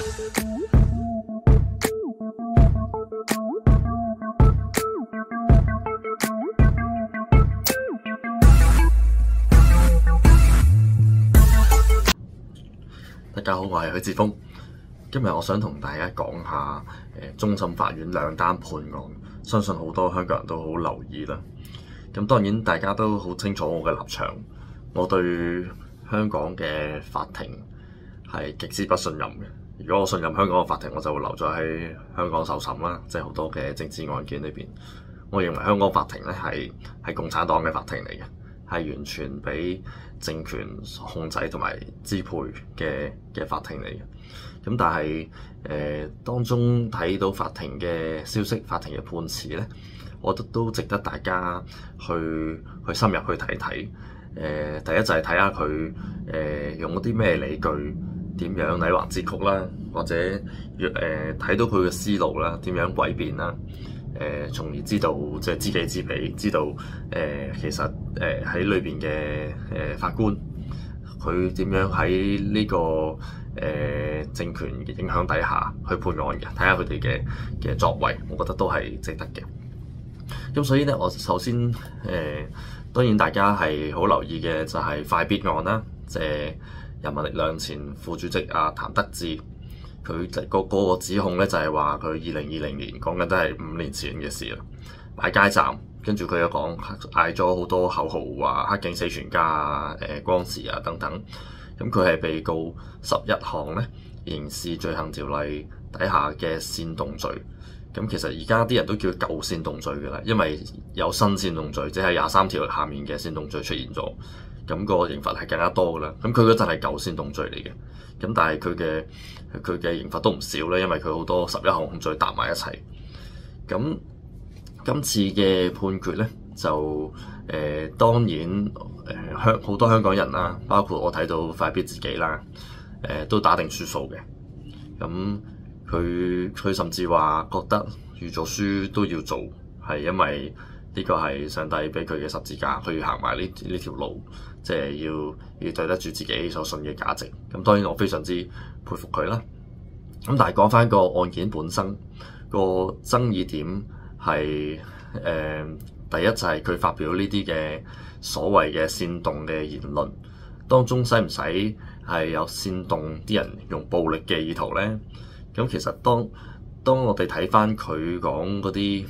大家好，我係許智峰。今日我想同大家講下終審法院兩單判案，相信好多香港人都好留意啦。咁當然大家都好清楚我嘅立場，我對香港嘅法庭係極之不信任嘅。如果我信任香港嘅法庭，我就會留在喺香港受審啦，即係好多嘅政治案件裏邊。我認為香港法庭咧係共產黨嘅法庭嚟嘅，係完全俾政權控制同埋支配嘅法庭嚟嘅。咁但係當中睇到法庭嘅消息、法庭嘅判詞咧，我覺得都值得大家去深入去睇睇。第一就係睇下佢用嗰啲咩理據，點樣禮橫節曲啦，或者睇到佢嘅思路啦，點樣詭辯啦。從而知道即係知己知彼，知道其實喺裏邊嘅法官佢點樣喺呢個政權嘅影響底下去判案嘅，睇下佢哋嘅作為，我覺得都係值得嘅。咁所以咧，我首先當然大家係好留意嘅就係快必案啦，即係人民力量前副主席譚德志。佢就個指控咧，就係話佢2020年講緊都係5年前嘅事啦，擺街站，跟住佢又講嗌咗好多口號，話黑警死全家啊、光時啊等等。咁佢係被告11項咧刑事罪行條例底下嘅煽動罪。咁其實而家啲人都叫舊煽動罪㗎啦，因為有新煽動罪，即係23條下面嘅煽動罪出現咗。咁個刑罰係更加多㗎啦。咁佢嗰陣係舊煽動罪嚟嘅，咁但係佢嘅刑罰都唔少咧，因為佢好多11項控罪搭埋一齊。咁今次嘅判決咧，就當然好多香港人啦，包括我睇到快必自己啦，都打定輸數嘅。咁佢甚至話覺得預做書都要做，係因為呢個係上帝俾佢嘅十字架，佢要行埋呢條路，即係要對得住自己所信嘅價值。咁當然我非常之佩服佢啦。咁但係講翻個案件本身，個爭議點係第一就係佢發表呢啲嘅所謂嘅煽動嘅言論，當中使唔使係有煽動啲人用暴力嘅意圖咧？咁其實當我哋睇翻佢講嗰啲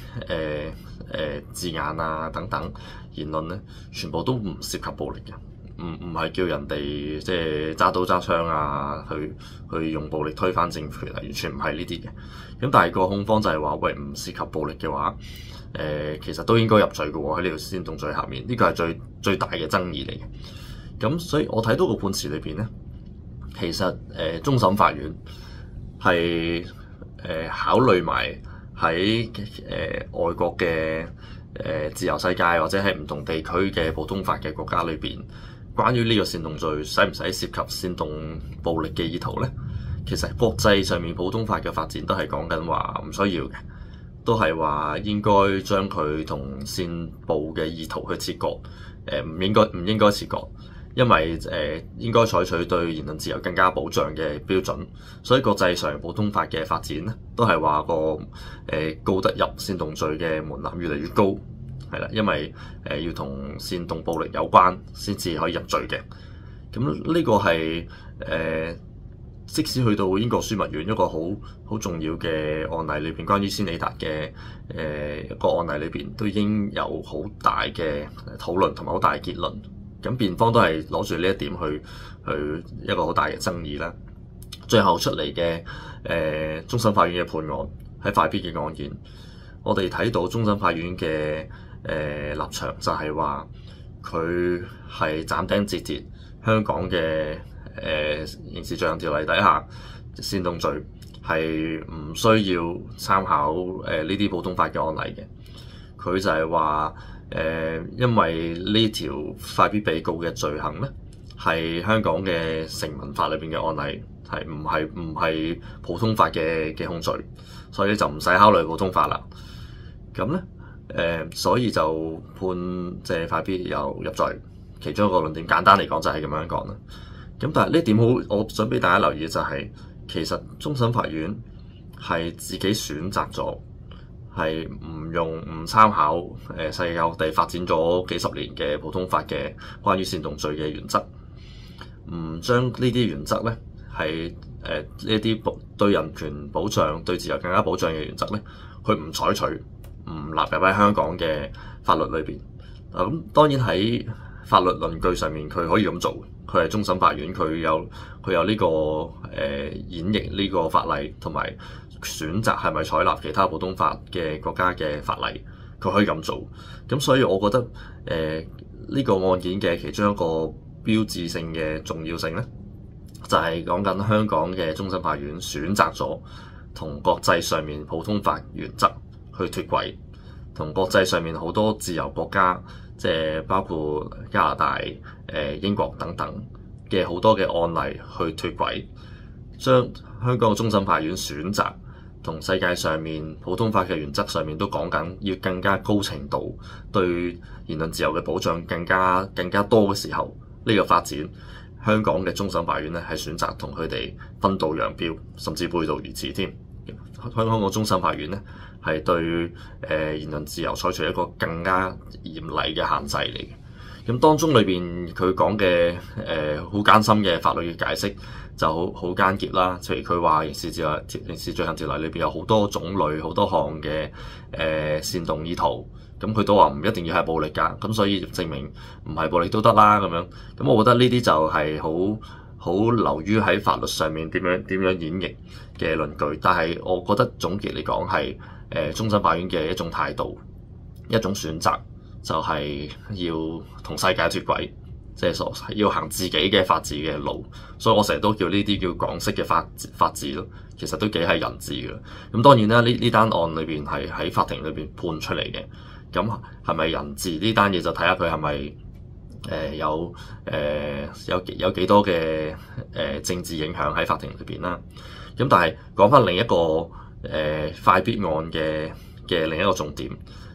字眼啊等等言論咧，全部都唔涉及暴力嘅，唔係叫人哋即係揸刀揸槍啊，去用暴力推翻政權啊，完全唔係呢啲嘅。咁但係個控方就係話，喂，唔涉及暴力嘅話，其實都應該入罪嘅喎，喺呢條煽動罪下面，呢個係最大嘅爭議嚟嘅。咁所以我睇到個判詞裏邊咧，其實終審法院係考慮埋喺外國嘅自由世界或者係唔同地區嘅普通法嘅國家裏邊，關於呢個煽動罪使唔使涉及煽動暴力嘅意圖咧？其實國際上面普通法嘅發展都係講緊話唔需要嘅，都係話應該將佢同煽暴嘅意圖去切割，唔應該切割。因為應該採取對言論自由更加保障嘅標準，所以國際上普通法嘅發展咧，都係話個告得入煽動罪嘅門檻越嚟越高，係啦，因為要同煽動暴力有關先至可以入罪嘅。咁呢個係即使去到英國樞密院一個好重要嘅案例裏邊，關於先理達嘅一個案例裏邊，都已經有好大嘅討論同埋好大嘅結論。咁辯方都係攞住呢一點去一個好大嘅爭議啦。最後出嚟嘅終審法院嘅判案喺快必嘅案件，我哋睇到終審法院嘅立場就係話佢係斬釘截鐵，香港嘅刑事罪行條例底下煽動罪係唔需要參考呢啲普通法嘅案例嘅。佢就係話因為呢條快必被告嘅罪行咧，係香港嘅成文法裏邊嘅案例，係唔係普通法嘅控罪，所以就唔使考慮普通法啦。咁咧所以就判即係快必有入罪。其中一個論點簡單嚟講就係咁樣講啦。咁但係呢點好，我想俾大家留意就係其實終審法院係自己選擇咗，係唔參考世界各地發展咗幾十年嘅普通法嘅關於煽動罪嘅原則，唔將呢啲原則咧係呢一啲對人權保障、對自由更加保障嘅原則咧，佢唔採取，唔納入喺香港嘅法律裏邊。咁當然喺法律論據上面，佢可以咁做。佢係終審法院，佢有呢個演繹呢個法例，同埋選擇係咪採納其他普通法嘅國家嘅法例，佢可以咁做。咁所以我覺得呢個案件嘅其中一個標誌性嘅重要性咧，就係講緊香港嘅終審法院選擇咗同國際上面普通法原則去脫軌，同國際上面好多自由國家，即係包括加拿大、英國等等嘅好多嘅案例去脫軌，將香港嘅終審法院選擇同世界上面普通法嘅原則上面都講緊要更加高程度對言論自由嘅保障更加多嘅時候，呢個發展香港嘅終審法院咧係選擇同佢哋分道揚鑣，甚至背道而馳添。香港嘅終審法院咧係對言論自由採取一個更加嚴厲嘅限制嚟嘅。咁當中裏邊佢講嘅好艱深嘅法律嘅解釋就好艱澀啦。譬如佢話刑事罪行條例裏邊有好多種類、好多項嘅煽動意圖，咁佢都話唔一定要係暴力㗎，咁所以證明唔係暴力都得啦咁樣。咁我覺得呢啲就係好流於喺法律上面點樣演繹嘅論據，但係我覺得總結嚟講係終審法院嘅一種態度、一種選擇，就係要同世界脫軌，即係要行自己嘅法治嘅路。所以我成日都叫呢啲叫港式嘅法治咯，其實都幾係人治嘅。咁當然啦，呢單案裏邊係喺法庭裏邊判出嚟嘅，咁係咪人治呢單嘢就睇下佢係咪有幾多嘅政治影響喺法庭裏邊啦。咁但係講翻另一個快必案嘅另一個重點，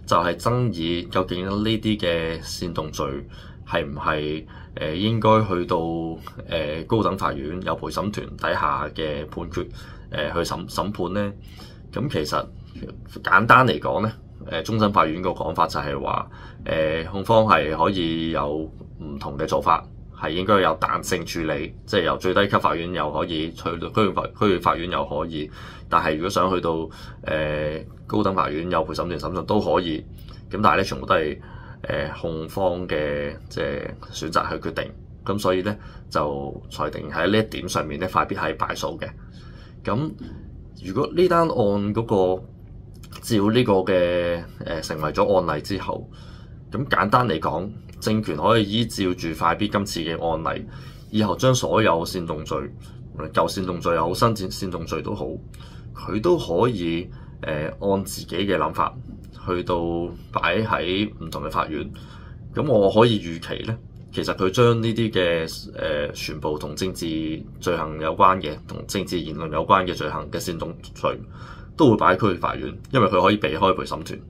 就係爭議究竟呢啲嘅煽動罪係唔係應該去到高等法院有陪審團底下嘅判決去審判呢？咁其實簡單嚟講呢，終審法院個講法就係話控方係可以有唔同嘅做法，係應該有彈性處理，即係由最低級法院又可以去到區域法院又可以，但係如果想去到高等法院有陪審團審訊都可以。咁但係咧，全部都係控方嘅即係選擇去決定。咁所以咧就裁定喺呢一點上面咧，快必係敗訴嘅。咁如果呢單案嗰個照呢個嘅成為咗案例之後，咁簡單嚟講，政權可以依照住快必今次嘅案例，以後將所有煽動罪，舊煽動罪又好，新煽動罪都好，佢都可以按自己嘅諗法去到擺喺唔同嘅法院。咁我可以預期咧，其實佢將呢啲嘅全部同政治罪行有關嘅、同政治言論有關嘅罪行嘅煽動罪，都會擺喺區域法院，因為佢可以避開陪審團。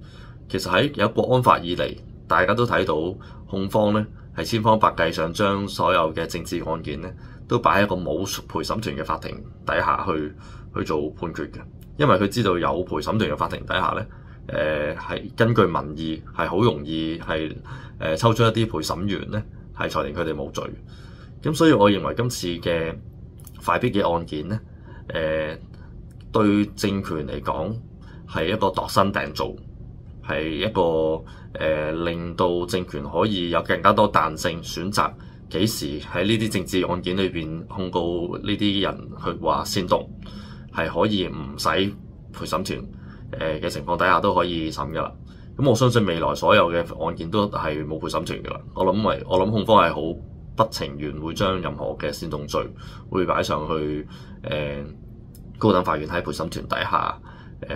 其實喺有國安法以嚟，大家都睇到控方咧係千方百計想將所有嘅政治案件咧都擺喺一個冇陪審團嘅法庭底下去做判決嘅，因為佢知道有陪審團嘅法庭底下咧，係根據民意係好容易係抽出一啲陪審員咧係裁定佢哋冇罪。咁所以我認為今次嘅快必嘅案件咧，對政權嚟講係一個度身訂造，係一個令到政權可以有更加多彈性選擇幾時喺呢啲政治案件裏邊控告呢啲人去話煽動，係可以唔使陪審團嘅情況底下都可以審噶啦。咁我相信未來所有嘅案件都係冇陪審團噶啦。我諗控方係好不情願會將任何嘅煽動罪會擺上去高等法院喺陪審團底下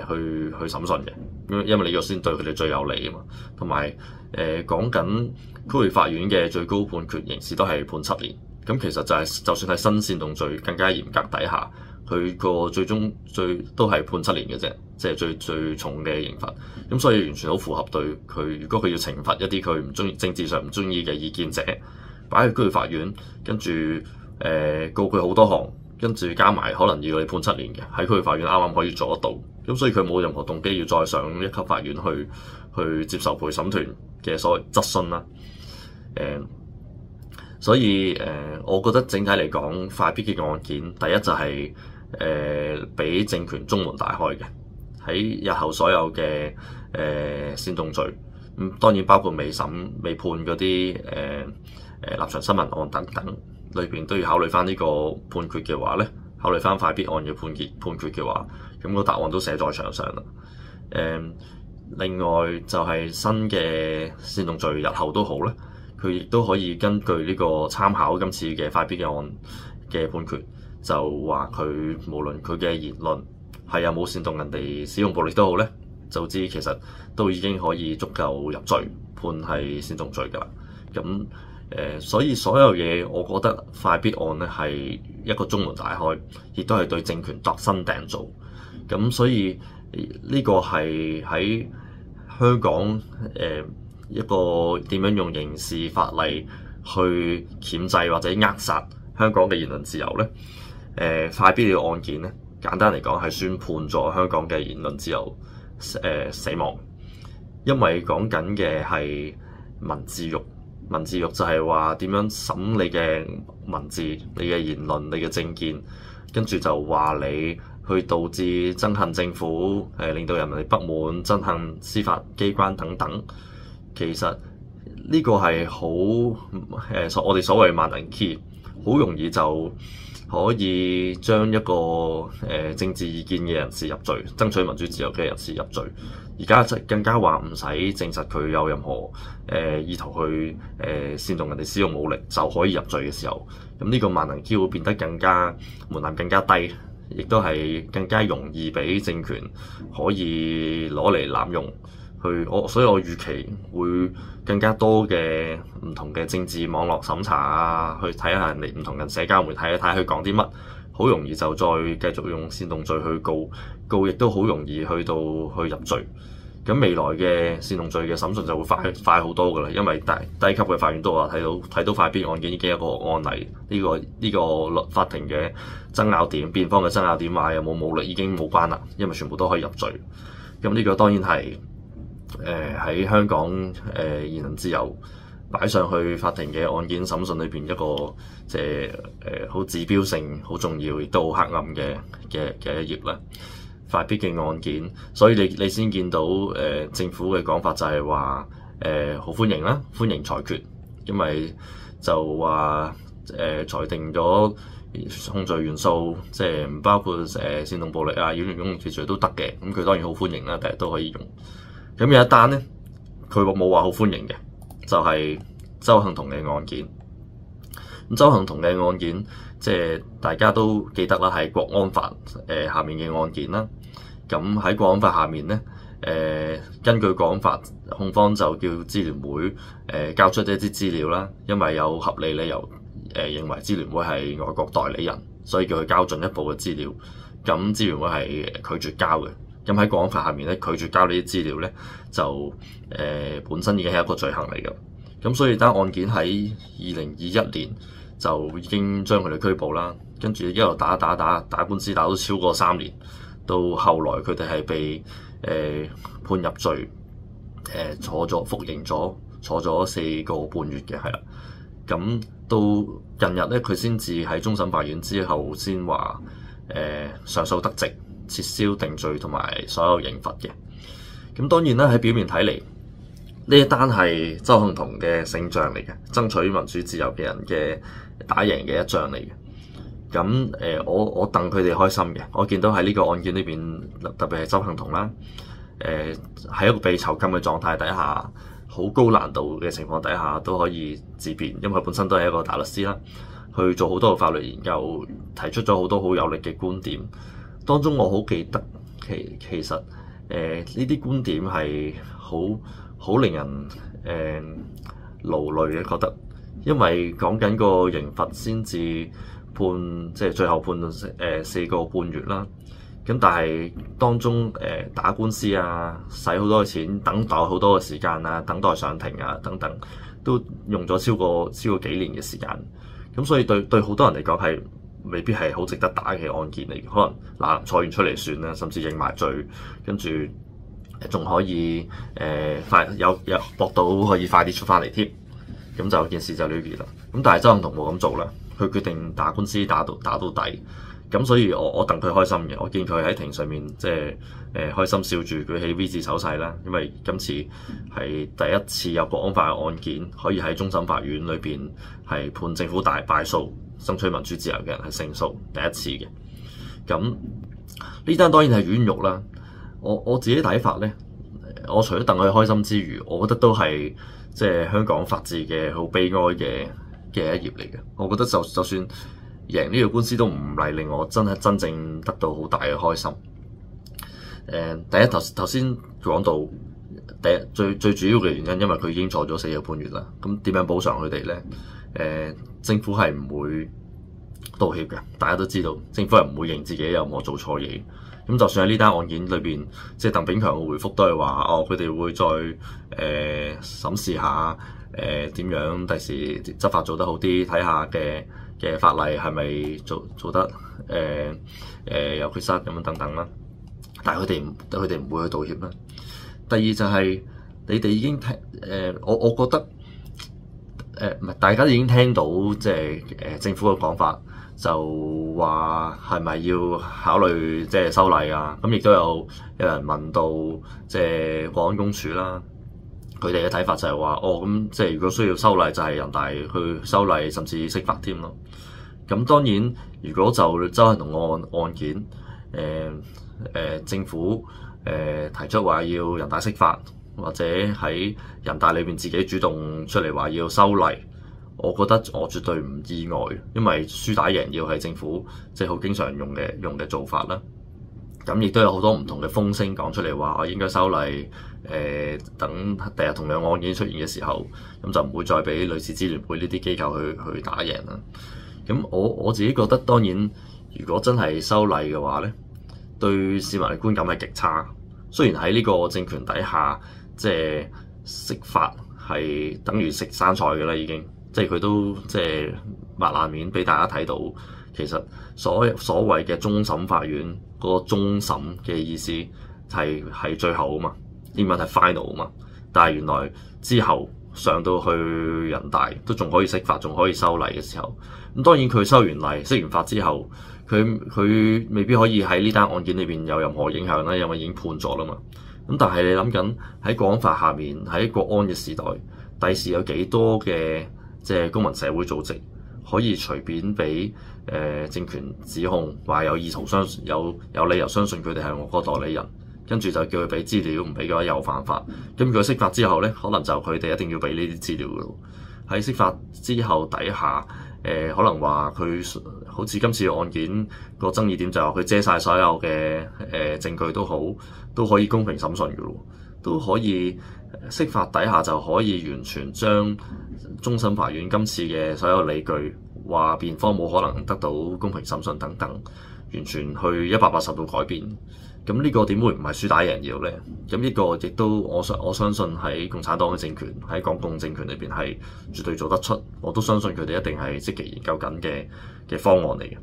去審訊嘅，因為你要先對佢哋最有利啊嘛。同埋講緊區域法院嘅最高判決刑事都係判7年，咁其實就算係新煽動罪更加嚴格底下，佢個最終都係判7年嘅啫，即係最重嘅刑罰。咁所以完全好符合對佢，如果佢要懲罰一啲佢唔中意、政治上唔中意嘅意見者，擺去區域法院，跟住告佢好多項跟住加埋可能要你判7年嘅，喺區域法院啱啱可以做得到，咁所以佢冇任何動機要再上一級法院去接受陪審團嘅所謂質詢啦。所以我覺得整體嚟講，快必嘅案件，第一就係俾政權中門大開嘅，喺日後所有嘅煽動罪，咁當然包括未審未判嗰啲立場新聞案等等，裏邊都要考慮翻呢個判決嘅話咧，考慮翻快必案嘅判決嘅話，咁個答案都寫在牆上啦。另外就係新嘅煽動罪，日後都好咧，佢亦都可以根據呢個參考今次嘅快必嘅案嘅判決，就話佢無論佢嘅言論係有冇煽動人哋使用暴力都好咧，就知其實都已經可以足夠入罪判係煽動罪㗎啦。咁所以所有嘢，我覺得快必案咧係一個中門大開，亦都係對政權度身訂造。咁所以呢個係喺香港一個點樣用刑事法例去鉗制或者扼殺香港嘅言論自由咧？快必嘅案件咧，簡單嚟講係宣判咗香港嘅言論自由死亡，因為講緊嘅係文字獄。文字獄就係話點樣審你嘅文字、你嘅言論、你嘅政見，跟住就話你去導致憎恨政府，令到人民不滿、憎恨司法機關等等。其實呢個係好我哋所謂萬能 key， 好容易就可以將一個政治意見嘅人士入罪，爭取民主自由嘅人士入罪。而家更加話唔使證實佢有任何意圖去煽動人哋使用武力就可以入罪嘅時候，咁呢個萬能 key 會變得更加門檻更加低，亦都係更加容易俾政權可以攞嚟濫用。所以我預期會更加多嘅唔同嘅政治網絡審查啊，去睇下人哋唔同人社交媒體睇下佢講啲乜，好容易就再繼續用煽動罪去告，亦都好容易去入罪。咁未來嘅煽動罪嘅審訊就會快好多噶啦，因為低級嘅法院都話睇到快必案件已經一個案例，呢個法庭嘅爭拗點，辯方嘅爭拗點話有冇武力已經冇關啦，因為全部都可以入罪。咁呢個當然係喺香港言論自由擺上去法庭嘅案件審訊裏邊一個好指標性、好重要亦都好黑暗嘅一頁啦。快必嘅案件，所以你先見到政府嘅講法就係話好歡迎啦，歡迎裁決，因為就話裁定咗控罪元素，即係唔包括煽動暴力啊、擾亂公共秩序都得嘅，咁佢當然好歡迎啦，第日都可以用。咁有一單咧，佢冇話好歡迎嘅，就係鄒幸彤嘅案件。咁鄒幸彤嘅案件，即係大家都記得啦，係國安法下面嘅案件啦。咁喺國安法下面咧，根據國安法，控方就叫支聯會交出一啲資料啦，因為有合理理由認為支聯會係外國代理人，所以叫佢交進一步嘅資料。咁支聯會係拒絕交嘅。咁喺國安法下面咧，拒絕交呢啲資料咧，就本身已經係一個罪行嚟嘅。咁所以單案件喺2021年就已經將佢哋拘捕啦，跟住一路打官司，打到超過3年，到後來佢哋係被判入罪，服刑咗，坐咗4個半月嘅，係啦。咁到近日咧，佢先至喺終審法院之後先話上訴得直，撤銷定罪同埋所有刑罰嘅。咁當然啦，喺表面睇嚟，呢一單係鄒幸彤嘅勝仗嚟嘅，爭取民主自由嘅人嘅打贏嘅一仗嚟嘅。咁我戥佢哋開心嘅。我見到喺呢個案件裏邊，特別係鄒幸彤啦，喺一個被囚禁嘅狀態底下，好高難度嘅情況底下都可以自辯，因為佢本身都係一個大律師啦，去做好多嘅法律研究，提出咗好多好有力嘅觀點。當中我好記得其實呢啲觀點係好令人勞累嘅，覺得，因為講緊個刑罰先至判，即係最後判4個半月啦。咁但係當中打官司啊，使好多嘅錢，等待好多嘅時間啊，等待上庭啊等等，都用咗超過幾年嘅時間。咁所以對好多人嚟講係未必係好值得打嘅案件嚟嘅，可能嗱坐完出嚟算啦，甚至認埋罪，跟住仲可以快有搏到可以快啲出翻嚟添，咁就件事就了結啦。咁但係鄒幸彤冇咁做啦，佢決定打官司打到底。咁所以我戥佢開心嘅，我見佢喺庭上面即係開心笑住舉起 V 字手勢啦，因為今次係第一次有國安法嘅案件可以喺終審法院裏邊係判政府大敗訴，爭取民主自由嘅人係勝訴，第一次嘅。咁呢單當然係冤獄啦。我自己睇法咧，我除咗戥佢開心之餘，我覺得都係即係香港法治嘅好悲哀嘅一頁嚟嘅。我覺得就算贏呢個官司都唔係令我真正得到好大嘅開心。第一頭先講到最主要嘅原因，因為佢已經坐咗4個半月啦。咁點樣補償佢哋咧？政府係唔會道歉嘅，大家都知道政府係唔會認自己有冇做錯嘢。咁就算喺呢單案件裏邊，即係鄧炳強嘅回覆都係話，佢哋會再審視下點樣第時執法做得好啲，睇下嘅法例係咪做得有缺失咁樣等等啦。但係佢哋唔會去道歉啦。第二就係你哋已經聽我覺得唔係大家已經聽到即係政府嘅講法，就話係咪要考慮即係修例啊？咁亦都有人問到即係國安公署啦，佢哋嘅睇法就係話咁即係如果需要修例，就係人大去修例，甚至釋法添咯。咁當然，如果就鄒幸彤案件，政府提出話要人大釋法，或者喺人大裏邊自己主動出嚟話要修例，我覺得我絕對唔意外，因為輸打贏要係政府即係好經常用嘅做法啦。咁亦都有好多唔同嘅風聲講出嚟話我應該修例，等第日同樣案件出現嘅時候，咁就唔會再俾類似支聯會呢啲機構去打贏啦。咁我自己覺得，當然如果真係修例嘅話咧，對市民嘅觀感係極差。雖然喺呢個政權底下，即係釋法係等於食生菜嘅啦，已經即係佢都即係擘爛面俾大家睇到，其實所謂嘅終審法院嗰個終審嘅意思係最後啊嘛，英文係 final 啊嘛，但係原來之後上到去人大都仲可以釋法，仲可以修例嘅時候，咁當然佢修完例釋完法之後，佢未必可以喺呢單案件裏邊有任何影響啦，因為已經判咗啦嘛。咁但係你諗緊喺國安法下面，喺國安嘅時代，第時有幾多嘅即係公民社會組織可以隨便俾政權指控，話有意圖有理由相信佢哋係我個代理人，跟住就叫佢俾資料，唔俾嘅話又犯法。咁佢釋法之後咧，可能就佢哋一定要俾呢啲資料嘅咯。喺釋法之後底下，可能話佢好似今次案件個爭議點就係佢遮晒所有嘅證據都好，都可以公平審訊嘅咯，都可以釋法底下就可以完全將終審法院今次嘅所有理據話辯方冇可能得到公平審訊等等，完全去180度改變。咁呢個點會唔係輸打贏要咧？咁呢個亦都我相信喺共產黨嘅政權，喺港共政權裏邊係絕對做得出。我都相信佢哋一定係積極研究緊嘅方案嚟嘅。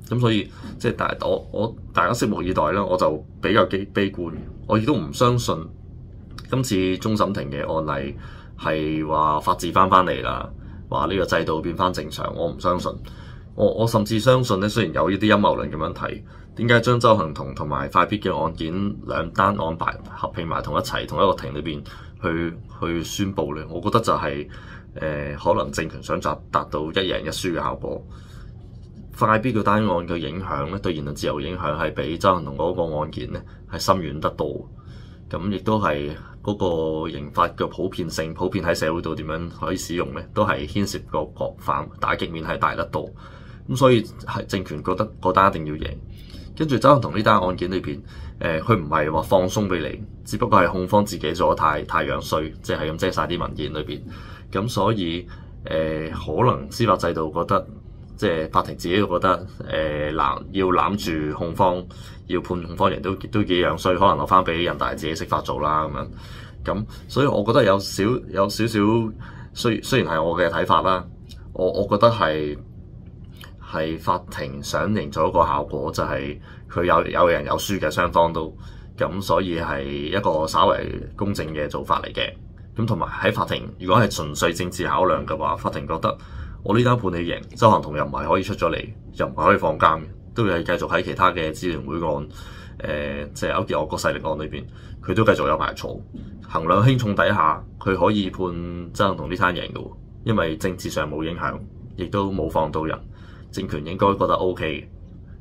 咁所以即係大家拭目以待啦。我就比較悲觀，我亦都唔相信今次終審庭嘅案例係話法治翻嚟啦，話呢個制度變翻正常。我唔相信。我甚至相信咧，雖然有呢啲陰謀論咁樣睇，點解將鄒幸彤同埋快必嘅案件兩單案排合併埋同一個庭裏邊去宣佈咧？我覺得就係可能政權想達到一贏一輸嘅效果。快必嘅單案嘅影響咧，對言論自由影響係比鄒幸彤嗰個案件咧係深遠得多。咁亦都係嗰個刑法嘅普遍性，普遍喺社會度點樣可以使用咧，都係牽涉個國範打擊面係大得多。咁所以係政權覺得嗰單一定要贏，跟住鄒幸彤呢單案件裏邊，佢唔係話放鬆俾你，只不過係控方自己做得太樣衰，即係咁遮晒啲文件裏邊。咁所以可能司法制度覺得，即係法庭自己都覺得要攬住控方，要判控方人都幾樣衰，可能留翻俾人大自己釋法做啦咁樣。咁所以我覺得有少少雖然係我嘅睇法啦，我覺得係係法庭想營造一個效果，就係佢有贏有輸嘅雙方都咁，所以係一個稍為公正嘅做法嚟嘅。咁同埋喺法庭，如果係純粹政治考量嘅話，法庭覺得我呢單判你贏，鄒幸彤又唔係可以出咗嚟，又唔係可以放監嘅，都係繼續喺其他嘅支聯會案，即係勾結外國勢力案裏邊，佢都繼續有排坐。衡量輕重底下，佢可以判鄒幸彤呢單贏嘅，因為政治上冇影響，亦都冇放到人，政權應該覺得 OK，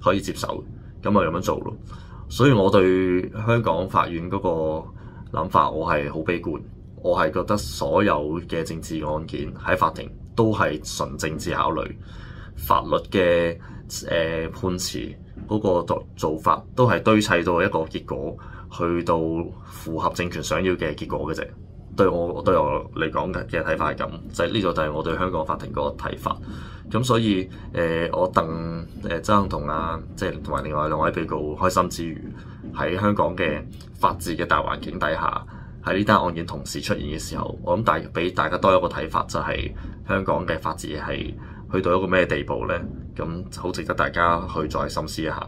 可以接受，咁咪咁樣做咯。所以我對香港法院嗰個諗法，我係好悲觀。我係覺得所有嘅政治案件喺法庭都係純政治考慮，法律嘅判詞嗰個做法都係堆砌到一個結果，去到符合政權想要嘅結果嘅啫。對我嚟講嘅睇法係咁，就係呢個就係我對香港法庭嗰個睇法。咁所以我戥鄒幸彤啊，即係同埋另外兩位被告開心之餘，喺香港嘅法治嘅大環境底下，喺呢單案件同時出現嘅時候，我諗俾大家多一個睇法，就係香港嘅法治係去到一個咩地步呢？咁好值得大家去再深思一下。